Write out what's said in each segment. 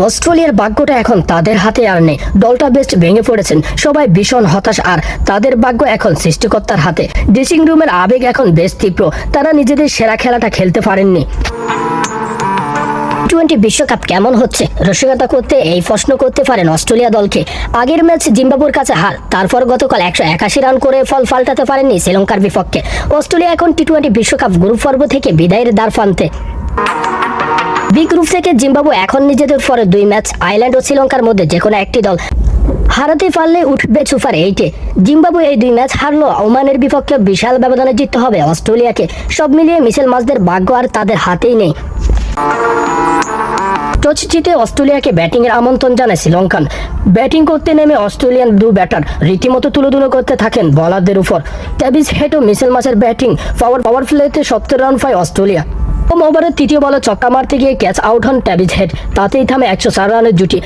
অস্ট্রেলিয়ার ভাগ্যটা এখন তাদের হাতে আর নেই। দলটা বেশ ভেঙে পড়েছেন, সবাই ভীষণ হতাশ, আর তাদের ভাগ্য এখন সৃষ্টিকর্তার হাতে। ড্রেসিং রুমের আবেগ এখন বেশ তীব্র, তারা নিজেদের সেরা খেলাটা খেলতে পারেননি। টি-20 বিশ্বকাপ কেমন হচ্ছে রসিকতা করতে এই প্রশ্ন করতে পারেন অস্ট্রেলিয়া দলকে। আগের ম্যাচ জিম্বাবুয়ের কাছে হার, তারপর গতকাল 181 রান করে ফল পাল্টাতে পারেননি শ্রীলঙ্কার বিপক্ষে। অস্ট্রেলিয়া এখন টি-20 বিশ্বকাপ গ্রুপ পর্ব থেকে বিদায়ের দ্বার প্রান্তে। বি গ্রুপ থেকে জিম্বাবুয়ে এখন নিজেদের পরে 2 ম্যাচ আয়ারল্যান্ড ও শ্রীলঙ্কার মধ্যে যে কোনো একটি দল হারাতে পারলে উঠবে সুপার 8-এ। জিম্বাবুয়ে এই 2 ম্যাচ হারলো ওমানের বিপক্ষে বিশাল ব্যবধানে জিততে হবে অস্ট্রেলিয়াকে। সব মিলিয়ে মিশেল মার্শদের ভাগ্য আর তাদের হাতেই নেই। টস জিতে অস্ট্রেলিয়াকে ব্যাটিংয়ের আমন্ত্রণ জানায় শ্রীলঙ্কান। ব্যাটিং করতে নেমে অস্ট্রেলিয়ান 2 ব্যাটার রীতিমতো তুলোধুলো করতে থাকেন বলারদের উপর। ট্রেভিস হেড ও মিশেল মার্শের ব্যাটিং পাওয়ার প্লেতে 70 রান পায় অস্ট্রেলিয়া। প্রথম ওভারের তৃতীয় বলে ছক্কা মারতে গিয়ে ক্যাচ আউট হন ট্রেভিস হেড, তাতেই থামে 104 রানের জুটি।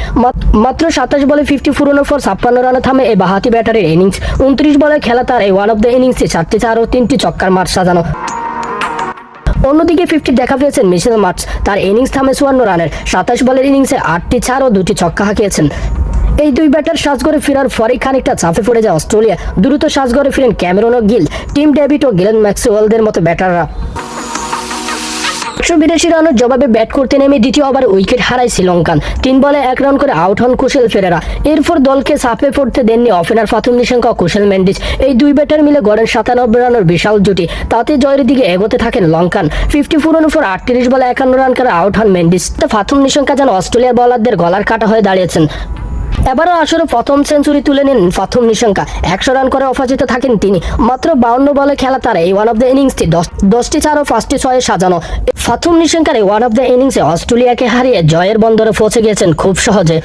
মাত্র 27 বলে 50 ফুরানোর পর 56 রানে থামে এই বাঁহাতি ব্যাটারের ইনিংস। 29 বলে খেলা তার এই ওয়ান অফ দ্য ইনিংসে 4টি 4 ও 3টি ছক্কার মাঠ সাজানো। অন্যদিকে 50 দেখা পেয়েছেন মিশেল মার্শ, তার ইনিংস থামে 54 রানের। 27 বলের ইনিংসে 8টি 4 ও 2টি ছক্কা হাঁকিয়েছেন। এই 2 ব্যাটার সাজঘরে ফেরার পরেই খানিকটা চাপে পড়ে যায় অস্ট্রেলিয়া। দ্রুত সাজঘরে ফিরেন ক্যামেরন ও গিল, টিম ডেভিড ও গ্লেন ম্যাক্সওয়েলদের মতো ব্যাটাররা। 182 রানের জবাবে ব্যাট করতে নেমে দ্বিতীয় ওভারে উইকেট হারায় শ্রীলঙ্কান। 3 বলে 1 রান করে আউট হন কুশল পেরেরা। এরপর দলকে চাপে পড়তে দেননি ওপেনার ফাতুম নিশাঙ্কা ও কুশল মেন্ডিস। এই 2 ব্যাটার মিলে গড়েন 97 রানের বিশাল জুটি, তাতে জয়ের দিকে এগোতে থাকেন লঙ্কান। 50 ফুরানোর পর 38 বলে 51 রান করে আউট হন মেন্ডিস। ফাতুম নিশাঙ্কা যেন অস্ট্রেলিয়ার বোলারদের গলার কাটা হয়ে দাঁড়িয়েছেন। এবারও আসরে প্রথম সেঞ্চুরি তুলে নেন ফাতুম নিশাঙ্কা। 100 রান করে অপরাজিত থাকেন তিনি। মাত্র 52 বলে খেলা তার এই ওয়ান অফ দ্য ইনিংসটি 10টি 4 ও 5টি 6 সাজানো। ফাতুম নিশাঙ্কার এই ওয়ান অফ দ্য ইনিংসে অস্ট্রেলিয়াকে হারিয়ে জয়ের বন্দরে পৌঁছে গিয়েছেন খুব সহজে।